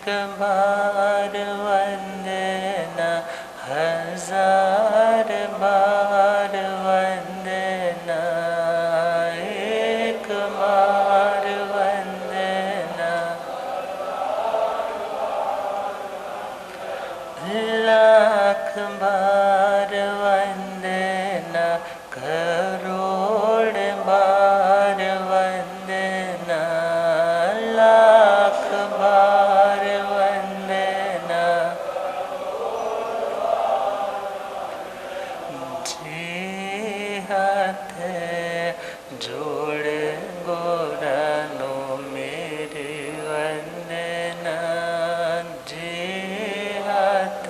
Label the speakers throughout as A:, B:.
A: एक बार वंदना, हजार बार वंदना, एक बार वंदना, लाख बार वंदना, करोड़ बार वंदना, लाख बार वंदना, जी हाथ जोड़ गोरानो मेरे वंदना, जी हाथ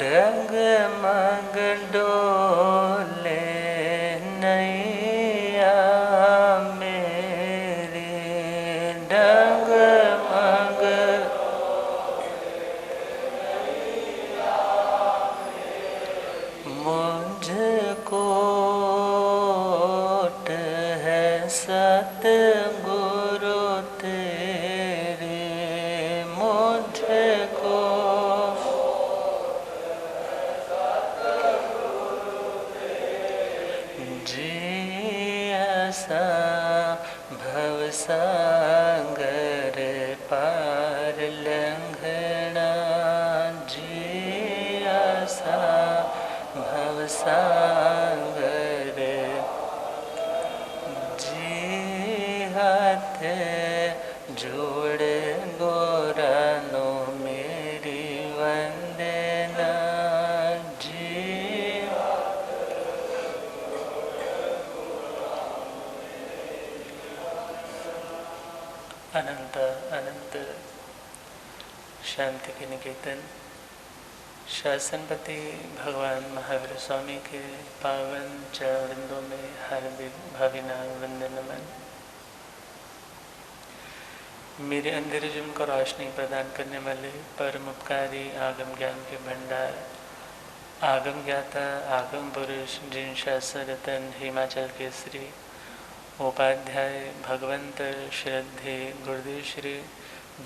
A: डगमग डोले नैया मेरी, डगमग मुझको है सतगुरु तेरे, मुझको जियसा भवसागर पार लंघना, जियसा भवसागर, जी हाथ जोड़ गोरानो मेरी वंदना, जी अनंत अनंत शांति के निकेतन शासनपति भगवान महावीर स्वामी के पावन चरणों में हार्दिक भावना वंदन नमन। मेरे अंदर जिनको रोशनी प्रदान करने वाले परम उपकारी आगम ज्ञान के भंडार, आगम ज्ञाता आगम पुरुष, जिन शास्त्र रतन हिमाचल केसरी उपाध्याय भगवंत श्रद्धे गुरुदेव श्री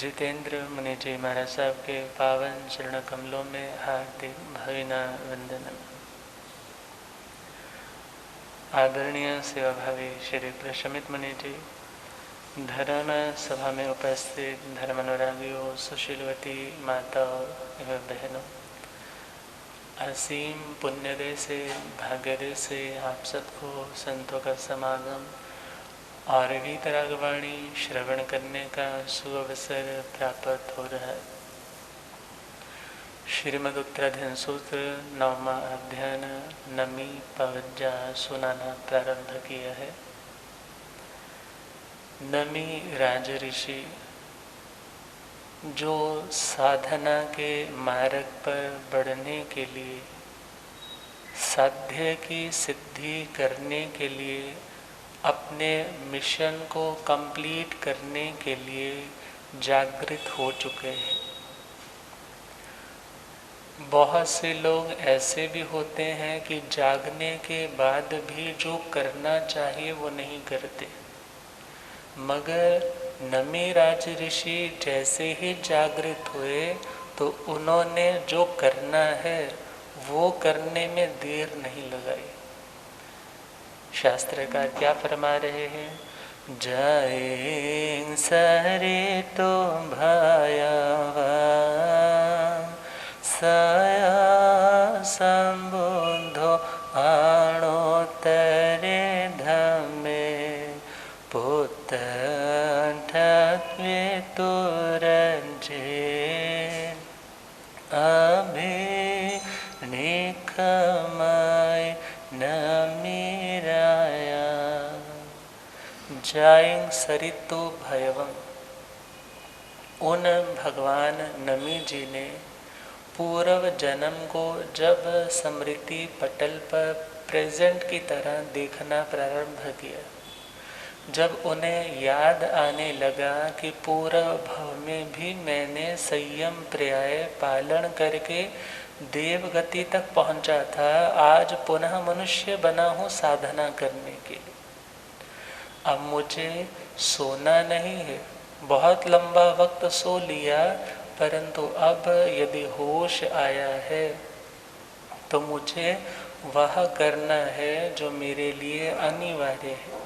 A: जितेंद्र मुनि जी महाराज साहब के पावन चरण कमलों में हार्दिक भावना वंदन। आदरणीय सेवाभावी श्री प्रशमित मुनि जी, धर्म सभा में उपस्थित धर्मानुरागियों, सुशीलवती माताओं एवं बहनों, असीम पुण्यदय से भाग्यदय से आप सबको संतों का समागम और गीतरागवाणी श्रवण करने का सुअवसर प्राप्त हो रहा है। श्रीमद् उत्तराधीन सूत्र 9वां अध्ययन नमी पवज्जा सुनाना प्रारंभ किया है। नमी राजऋषि जो साधना के मार्ग पर बढ़ने के लिए, साध्य की सिद्धि करने के लिए, अपने मिशन को कंप्लीट करने के लिए जागृत हो चुके हैं। बहुत से लोग ऐसे भी होते हैं कि जागने के बाद भी जो करना चाहिए वो नहीं करते, मगर नमी राज ऋषि जैसे ही जागृत हुए तो उन्होंने जो करना है वो करने में देर नहीं लगाई। शास्त्रकार क्या फरमा रहे हैं? जय सरे तो भयावा सया संबुद्धो आणो तरे धमे पुत्तठत्वे तुरंजे अभि निखमाय नमीराया जायं सरितो भयवम। उन भगवान नमी जी ने पूर्व जन्म को जब स्मृति पटल पर प्रेजेंट की तरह देखना प्रारंभ किया, जब उन्हें याद आने लगा कि पूर्व भव में भी मैंने संयम पर्याय पालन करके देवगति तक पहुंचा था, आज पुनः मनुष्य बना हूँ साधना करने के लिए। अब मुझे सोना नहीं है, बहुत लंबा वक्त सो लिया, परंतु अब यदि होश आया है तो मुझे वह करना है जो मेरे लिए अनिवार्य है,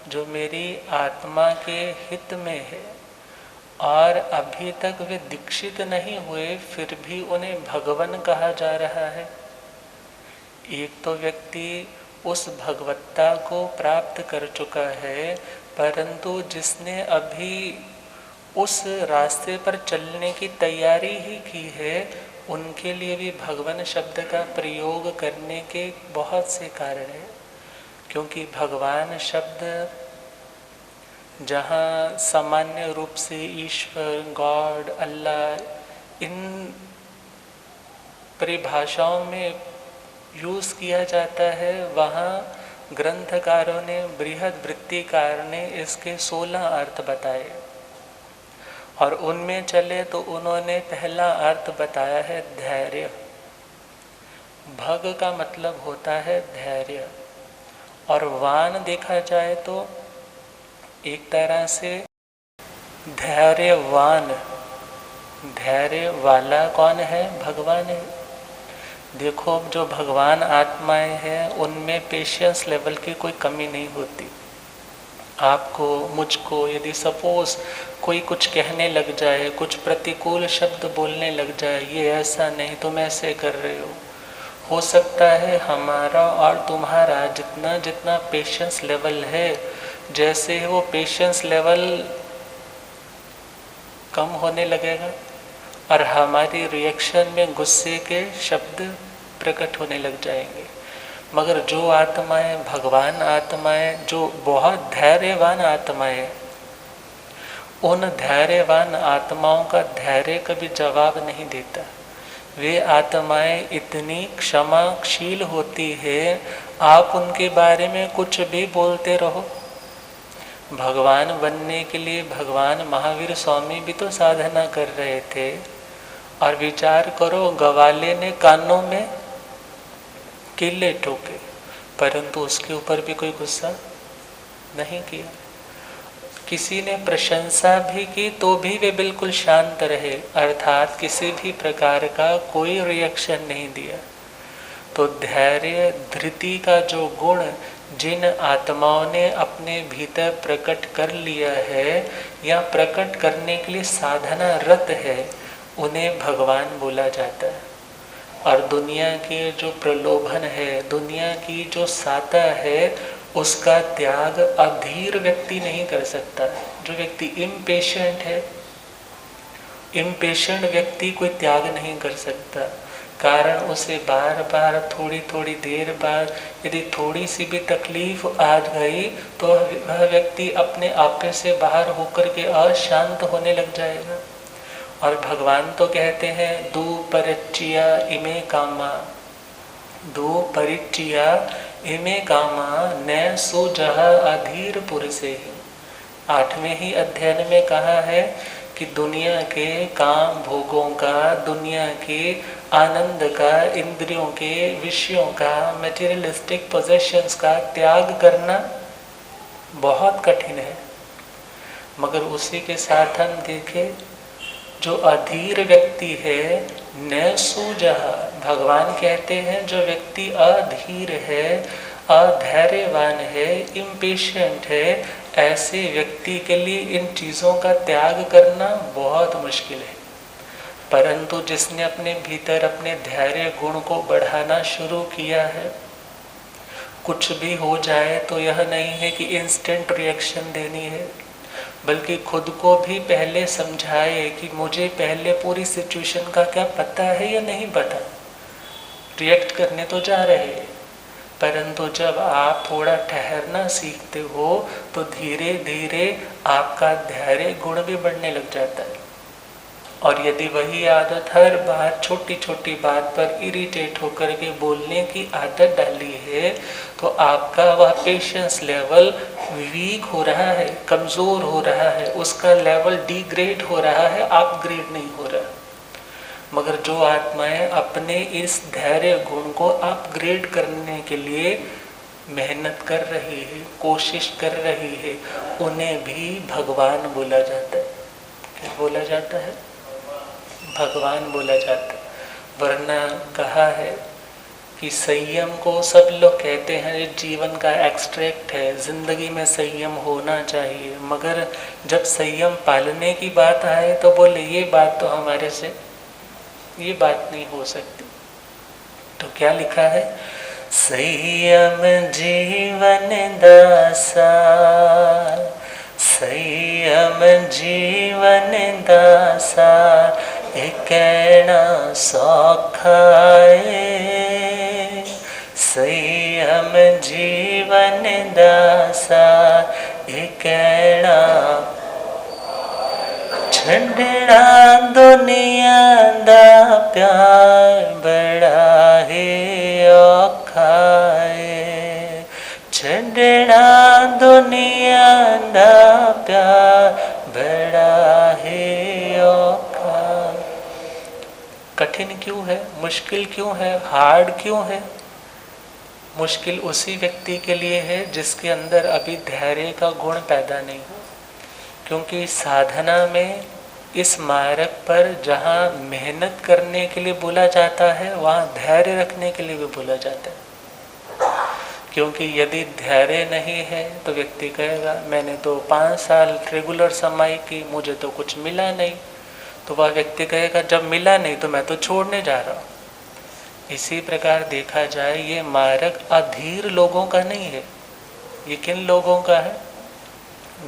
A: जो मेरी आत्मा के हित में है। और अभी तक वे दीक्षित नहीं हुए, फिर भी उन्हें भगवान कहा जा रहा है। एक तो व्यक्ति उस भगवत्ता को प्राप्त कर चुका है, परंतु जिसने अभी उस रास्ते पर चलने की तैयारी ही की है, उनके लिए भी भगवान शब्द का प्रयोग करने के बहुत से कारण हैं। क्योंकि भगवान शब्द जहाँ सामान्य रूप से ईश्वर, गॉड, अल्लाह इन परिभाषाओं में यूज़ किया जाता है, वहाँ ग्रंथकारों ने, बृहद वृत्तिकार ने इसके 16 अर्थ बताए। और उनमें चले तो उन्होंने पहला अर्थ बताया है धैर्य। भग का मतलब होता है धैर्य, और वान देखा जाए तो एक तरह से धैर्यवान। धैर्य वाला कौन है? भगवान है। देखो, जो भगवान आत्माएं हैं उनमें पेशेंस लेवल की कोई कमी नहीं होती। आपको, मुझको यदि सपोज कोई कुछ कहने लग जाए, कुछ प्रतिकूल शब्द बोलने लग जाए, ये ऐसा नहीं, तुम ऐसे कर रहे हो सकता है हमारा और तुम्हारा जितना जितना पेशेंस लेवल है, जैसे वो पेशेंस लेवल कम होने लगेगा और हमारी रिएक्शन में गुस्से के शब्द प्रकट होने लग जाएंगे। मगर जो आत्माएं, भगवान आत्माएं, जो बहुत धैर्यवान आत्माएं, उन धैर्यवान आत्माओं का धैर्य कभी जवाब नहीं देता। वे आत्माएं इतनी क्षमाशील होती है, आप उनके बारे में कुछ भी बोलते रहो। भगवान बनने के लिए भगवान महावीर स्वामी भी तो साधना कर रहे थे, और विचार करो, गवाले ने कानों में किले ठोके, परंतु उसके ऊपर भी कोई गुस्सा नहीं किया। किसी ने प्रशंसा भी की तो भी वे बिल्कुल शांत रहे, अर्थात किसी भी प्रकार का कोई रिएक्शन नहीं दिया। तो धैर्य, धृति का जो गुण जिन आत्माओं ने अपने भीतर प्रकट कर लिया है या प्रकट करने के लिए साधना रत है, उन्हें भगवान बोला जाता है। और दुनिया के जो प्रलोभन है, दुनिया की जो साता है, उसका त्याग अधीर व्यक्ति नहीं कर सकता। जो व्यक्ति इम्पेशेंट है, इम्पेशेंट व्यक्ति कोई त्याग नहीं कर सकता। कारण उसे बार बार, थोड़ी थोड़ी देर बाद यदि थोड़ी सी भी तकलीफ आ गई तो वह व्यक्ति अपने आपे से बाहर होकर के अशांत होने लग जाएगा। और भगवान तो कहते हैं दो परिचिया इमे कामा, दो परिचिया इमे कामा न सो जहा अधीर पुरुषे। 8वें ही अध्ययन में कहा है कि दुनिया के काम भोगों का, दुनिया के आनंद का, इंद्रियों के विषयों का, मटेरियलिस्टिक पोजेशंस का त्याग करना बहुत कठिन है। मगर उसी के साथ हम देखें, जो अधीर व्यक्ति है न सूझा, भगवान कहते हैं जो व्यक्ति अधीर है, अधैर्यवान है, इम्पेशेंट है, ऐसे व्यक्ति के लिए इन चीज़ों का त्याग करना बहुत मुश्किल है। परंतु जिसने अपने भीतर अपने धैर्य गुण को बढ़ाना शुरू किया है, कुछ भी हो जाए तो यह नहीं है कि इंस्टेंट रिएक्शन देनी है, बल्कि खुद को भी पहले समझाए कि मुझे पहले पूरी सिचुएशन का क्या पता है या नहीं पता। रिएक्ट करने तो जा रहे हैं, परंतु जब आप थोड़ा ठहरना सीखते हो तो धीरे धीरे आपका धैर्य गुण भी बढ़ने लग जाता है। और यदि वही आदत हर बार छोटी छोटी बात पर इरिटेट होकर के बोलने की आदत डाली है, तो आपका वह पेशेंस लेवल वीक हो रहा है, कमज़ोर हो रहा है, उसका लेवल डिग्रेड हो रहा है, अपग्रेड नहीं हो रहा। मगर जो आत्माएं अपने इस धैर्य गुण को अपग्रेड करने के लिए मेहनत कर रही है, कोशिश कर रही है, उन्हें भी भगवान बोला जाता है। क्या बोला जाता है? भगवान बोला जाता है। वरना कहा है कि संयम को सब लोग कहते हैं ये जीवन का एक्सट्रैक्ट है, जिंदगी में संयम होना चाहिए, मगर जब संयम पालने की बात आए तो बोले ये बात तो हमारे से ये बात नहीं हो सकती। तो क्या लिखा है? संयम जीवन दासा, संयम जीवन दासा, कहना सौखा है। संयम जीवन दासा, कहना छड़ना दुनिया दा प्यार बड़ा है औखा है। छड़ना दुनिया दा प्यार बड़ा है औखा। कठिन क्यों है? मुश्किल क्यों है? हार्ड क्यों है? मुश्किल उसी व्यक्ति के लिए है जिसके अंदर अभी धैर्य का गुण पैदा नहीं हो। क्योंकि साधना में इस मार्ग पर जहाँ मेहनत करने के लिए बोला जाता है, वहाँ धैर्य रखने के लिए भी बोला जाता है। क्योंकि यदि धैर्य नहीं है तो व्यक्ति कहेगा मैंने तो 5 साल रेगुलर समाई की, मुझे तो कुछ मिला नहीं। तो वह व्यक्ति कहेगा जब मिला नहीं तो मैं तो छोड़ने जा रहा हूँ। इसी प्रकार देखा जाए ये मार्ग अधीर लोगों का नहीं है। ये किन लोगों का है?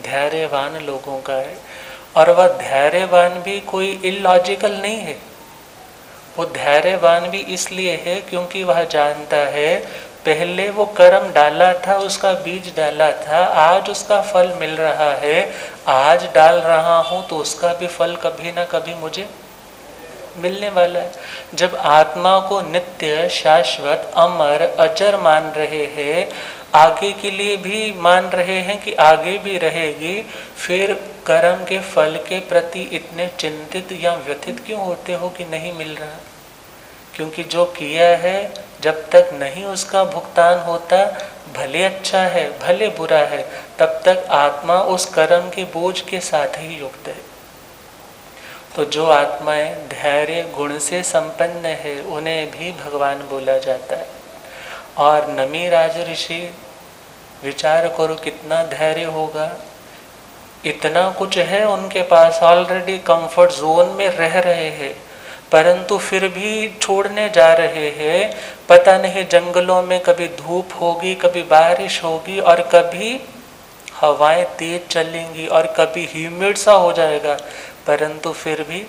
A: धैर्यवान लोगों का है। और वह धैर्यवान भी कोई इलॉजिकल नहीं है। वो धैर्यवान भी इसलिए है क्योंकि वह जानता है पहले वो कर्म डाला था, उसका बीज डाला था, आज उसका फल मिल रहा है। आज डाल रहा हूँ तो उसका भी फल कभी ना कभी मुझे मिलने वाला है। जब आत्मा को नित्य, शाश्वत, अमर, अजर मान रहे हैं, आगे के लिए भी मान रहे हैं कि आगे भी रहेगी, फिर कर्म के फल के प्रति इतने चिंतित या व्यथित क्यों होते हो कि नहीं मिल रहा? क्योंकि जो किया है जब तक नहीं उसका भुगतान होता, भले अच्छा है भले बुरा है, तब तक आत्मा उस कर्म के बोझ के साथ ही युक्त है। तो जो आत्माएं धैर्य गुण से संपन्न है उन्हें भी भगवान बोला जाता है। और नमी राज ऋषि, विचार करो कितना धैर्य होगा। इतना कुछ है उनके पास, ऑलरेडी कंफर्ट जोन में रह रहे हैं, परंतु फिर भी छोड़ने जा रहे हैं। पता नहीं जंगलों में कभी धूप होगी, कभी बारिश होगी, और कभी हवाएं तेज चलेंगी, और कभी ह्यूमिड सा हो जाएगा, परंतु फिर भी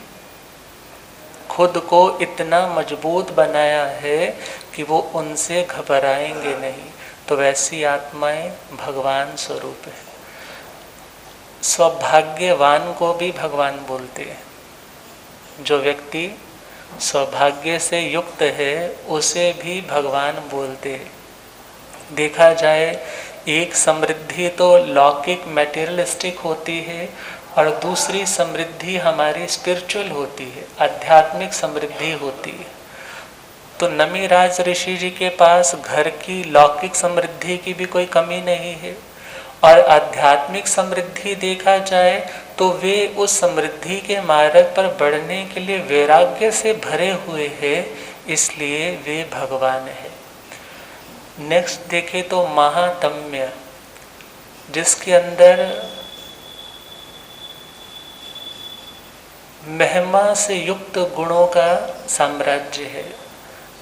A: खुद को इतना मजबूत बनाया है कि वो उनसे घबराएंगे नहीं। तो वैसी आत्माएं भगवान स्वरूप है। सौभाग्यवान को भी भगवान बोलते हैं। जो व्यक्ति सौभाग्य से युक्त है उसे भी भगवान बोलते हैं। देखा जाए एक समृद्धि तो लौकिक मैटेरियलिस्टिक होती है, और दूसरी समृद्धि हमारी स्पिरिचुअल होती है, आध्यात्मिक समृद्धि होती है। तो नमीराज ऋषि जी के पास घर की लौकिक समृद्धि की भी कोई कमी नहीं है, और आध्यात्मिक समृद्धि देखा जाए तो वे उस समृद्धि के मार्ग पर बढ़ने के लिए वैराग्य से भरे हुए हैं, इसलिए वे भगवान है। नेक्स्ट देखे तो महात्म्य, जिसके अंदर महिमा से युक्त गुणों का साम्राज्य है,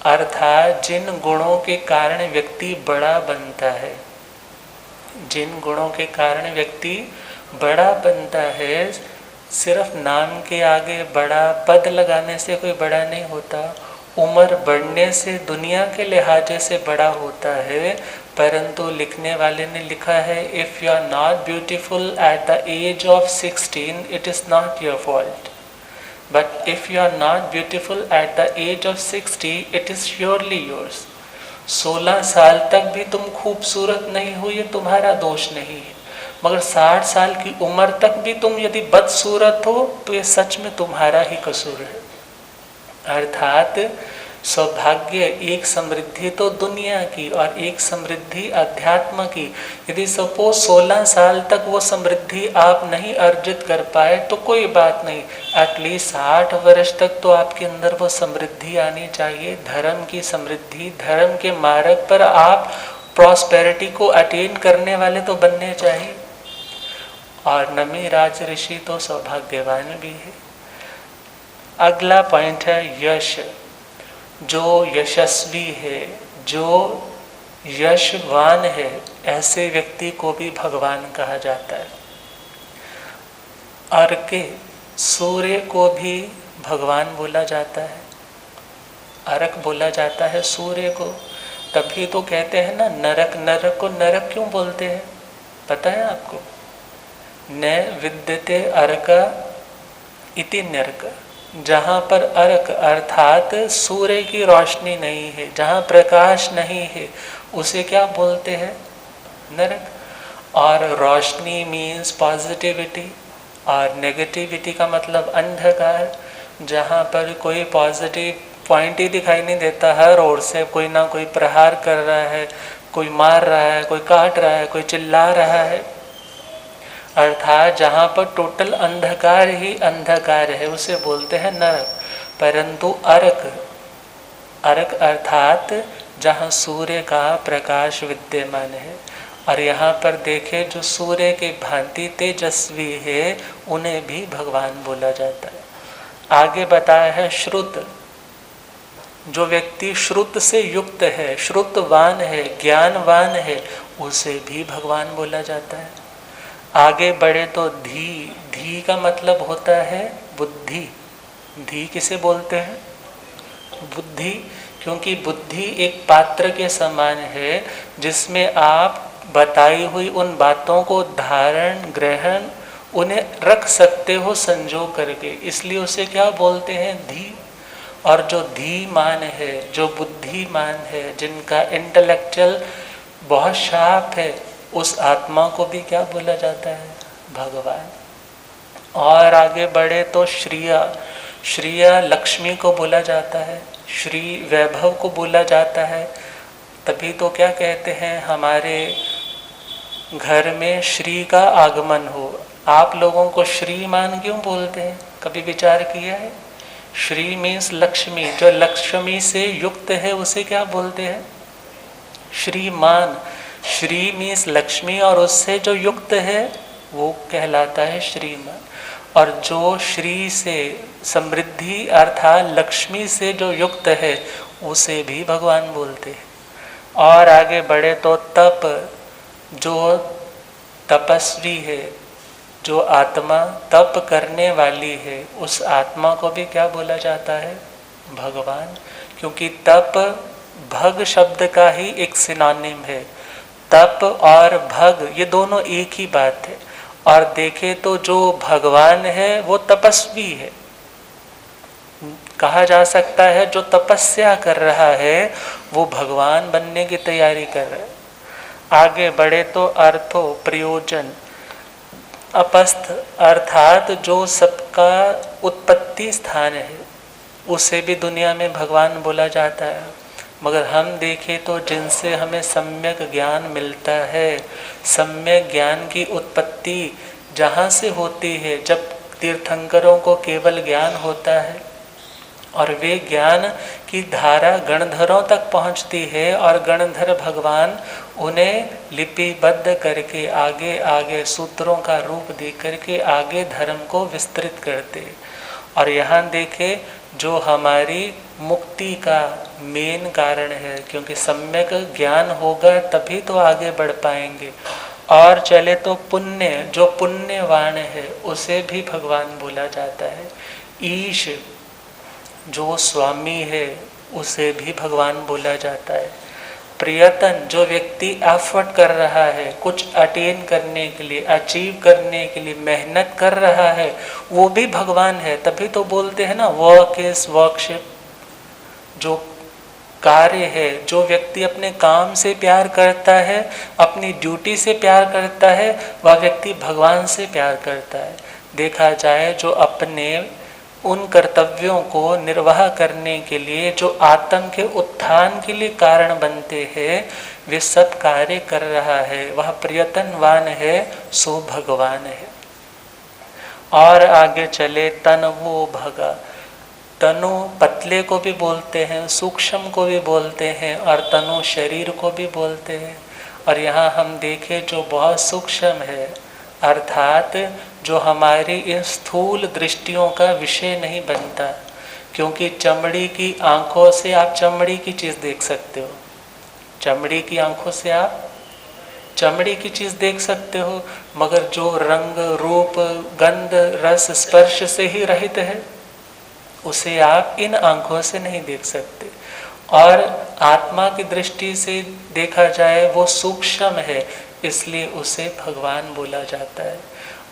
A: अर्थात जिन गुणों के कारण व्यक्ति बड़ा बनता है। जिन गुणों के कारण व्यक्ति बड़ा बनता है, सिर्फ नाम के आगे बड़ा पद लगाने से कोई बड़ा नहीं होता, उम्र बढ़ने से दुनिया के लिहाजे से बड़ा होता है। परंतु लिखने वाले ने लिखा है, if you are not beautiful at the age of 16 it is not your fault, but if you are not beautiful at the age of 60 it is surely yours. 16 साल तक भी तुम खूबसूरत नहीं हो, ये तुम्हारा दोष नहीं है, मगर 60 साल की उम्र तक भी तुम यदि बदसूरत हो तो ये सच में तुम्हारा ही कसूर है। अर्थात सौभाग्य एक समृद्धि तो दुनिया की और एक समृद्धि अध्यात्म की। यदि सपोज 16 साल तक वो समृद्धि आप नहीं अर्जित कर पाए तो कोई बात नहीं, एटलीस्ट 60 वर्ष तक तो आपके अंदर वो समृद्धि आनी चाहिए, धर्म की समृद्धि। धर्म के मार्ग पर आप प्रॉस्पेरिटी को अटेन करने वाले तो बनने चाहिए। और नमी राज ऋषि तो सौभाग्यवान भी है। अगला पॉइंट है यश। जो यशस्वी है, जो यशवान है, ऐसे व्यक्ति को भी भगवान कहा जाता है। अर्के, सूर्य को भी भगवान बोला जाता है, अर्क बोला जाता है सूर्य को। तभी तो कहते हैं ना, नरक, नरक को नरक क्यों बोलते हैं पता है आपको? न विद्यते अर्क इति नरक। जहाँ पर अर्क अर्थात सूर्य की रोशनी नहीं है, जहाँ प्रकाश नहीं है, उसे क्या बोलते हैं? नरक। और रोशनी मीन्स पॉजिटिविटी और नेगेटिविटी का मतलब अंधकार। जहाँ पर कोई पॉजिटिव पॉइंट ही दिखाई नहीं देता, हर ओर से कोई ना कोई प्रहार कर रहा है, कोई मार रहा है, कोई काट रहा है, कोई चिल्ला रहा है, अर्थात जहाँ पर टोटल अंधकार ही अंधकार है, उसे बोलते हैं नरक। परंतु अर्क, अर्क अर्थात जहाँ सूर्य का प्रकाश विद्यमान है। और यहाँ पर देखे जो सूर्य के भांति तेजस्वी है, उन्हें भी भगवान बोला जाता है। आगे बताया है श्रुत। जो व्यक्ति श्रुत से युक्त है, श्रुतवान है, ज्ञानवान है, उसे भी भगवान बोला जाता है। आगे बढ़े तो धी। धी का मतलब होता है बुद्धि। धी किसे बोलते हैं? बुद्धि। क्योंकि बुद्धि एक पात्र के समान है जिसमें आप बताई हुई उन बातों को धारण, ग्रहण, उन्हें रख सकते हो संजो करके, इसलिए उसे क्या बोलते हैं? धी। और जो धीमान है, जो बुद्धिमान है, जिनका इंटेलेक्चुअल बहुत शार्प है, उस आत्मा को भी क्या बोला जाता है? भगवान। और आगे बढ़े तो श्रिया। श्रिया लक्ष्मी को बोला जाता है, श्री वैभव को बोला जाता है। तभी तो क्या कहते हैं, हमारे घर में श्री का आगमन हो। आप लोगों को श्रीमान क्यों बोलते हैं, कभी विचार किया है? श्री मीन्स लक्ष्मी। जो लक्ष्मी से युक्त है उसे क्या बोलते हैं? श्रीमान। श्री मीन्स लक्ष्मी और उससे जो युक्त है वो कहलाता है श्रीमान। और जो श्री से समृद्धि अर्थात लक्ष्मी से जो युक्त है उसे भी भगवान बोलते हैं। और आगे बढ़े तो तप। जो तपस्वी है, जो आत्मा तप करने वाली है, उस आत्मा को भी क्या बोला जाता है? भगवान। क्योंकि तप भग शब्द का ही एक सिनोनिम है। तप और भग ये दोनों एक ही बात है। और देखे तो जो भगवान है वो तपस्वी है, कहा जा सकता है जो तपस्या कर रहा है वो भगवान बनने की तैयारी कर रहा है। आगे बढ़े तो अर्थो, प्रयोजन। अपस्थ अर्थात जो सबका उत्पत्ति स्थान है, उसे भी दुनिया में भगवान बोला जाता है। मगर हम देखें तो जिनसे हमें सम्यक ज्ञान मिलता है, सम्यक ज्ञान की उत्पत्ति जहाँ से होती है, जब तीर्थंकरों को केवल ज्ञान होता है और वे ज्ञान की धारा गणधरों तक पहुँचती है और गणधर भगवान उन्हें लिपिबद्ध करके आगे आगे सूत्रों का रूप दे करके आगे धर्म को विस्तृत करते। और यहाँ देखे जो हमारी मुक्ति का मेन कारण है, क्योंकि सम्यक ज्ञान होगा तभी तो आगे बढ़ पाएंगे। और चले तो पुण्य। जो पुण्यवान है उसे भी भगवान बोला जाता है। ईश, जो स्वामी है उसे भी भगवान बोला जाता है। प्रयत्न, जो व्यक्ति एफर्ट कर रहा है कुछ अटेन करने के लिए, अचीव करने के लिए मेहनत कर रहा है, वो भी भगवान है। तभी तो बोलते हैं ना, वर्क इज वर्कशिप। जो कार्य है, जो व्यक्ति अपने काम से प्यार करता है, अपनी ड्यूटी से प्यार करता है, वह व्यक्ति भगवान से प्यार करता है। देखा जाए जो अपने उन कर्तव्यों को निर्वाह करने के लिए जो आत्म के उत्थान के लिए कारण बनते हैं, वे सब कार्य कर रहा है। वह प्रयत्नवान है, सो भगवान है। और आगे चले, तन वो भगा। तनु पतले को भी बोलते हैं, सूक्ष्म को भी बोलते हैं, और तनु शरीर को भी बोलते हैं। और यहाँ हम देखें जो बहुत सूक्ष्म है, अर्थात जो हमारी इन स्थूल दृष्टियों का विषय नहीं बनता, क्योंकि चमड़ी की आंखों से आप चमड़ी की चीज़ देख सकते हो, चमड़ी की आंखों से आप चमड़ी की चीज़ देख सकते हो, मगर जो रंग रूप गंध रस स्पर्श से ही रहित है, उसे आप इन आंखों से नहीं देख सकते। और आत्मा की दृष्टि से देखा जाए वो सूक्ष्म है, इसलिए उसे भगवान बोला जाता है।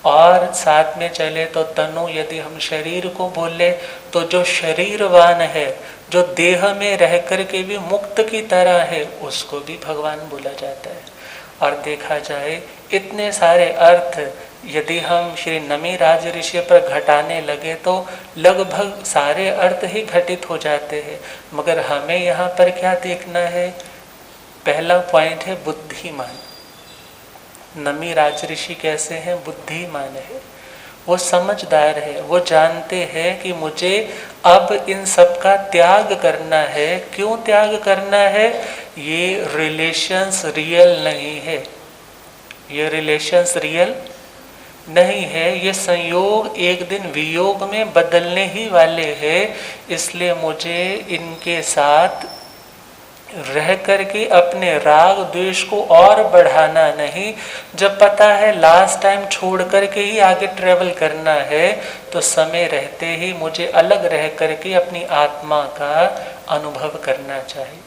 A: और साथ में चले तो तनु, यदि हम शरीर को बोले तो जो शरीरवान है, जो देह में रह कर के भी मुक्त की तरह है, उसको भी भगवान बोला जाता है। और देखा जाए इतने सारे अर्थ यदि हम श्री नमी राज ऋषि पर घटाने लगे तो लगभग सारे अर्थ ही घटित हो जाते हैं। मगर हमें यहाँ पर क्या देखना है? पहला पॉइंट है बुद्धिमान। नमी राज ऋषि कैसे हैं? बुद्धिमान है, वो समझदार है, वो जानते हैं कि मुझे अब इन सब का त्याग करना है। क्यों त्याग करना है? ये रिलेशंस रियल नहीं है, ये रिलेशंस रियल नहीं है, ये संयोग एक दिन वियोग में बदलने ही वाले हैं। इसलिए मुझे इनके साथ रह करके अपने राग द्वेष को और बढ़ाना नहीं। जब पता है लास्ट टाइम छोड़ करके ही आगे ट्रेवल करना है, तो समय रहते ही मुझे अलग रह करके अपनी आत्मा का अनुभव करना चाहिए।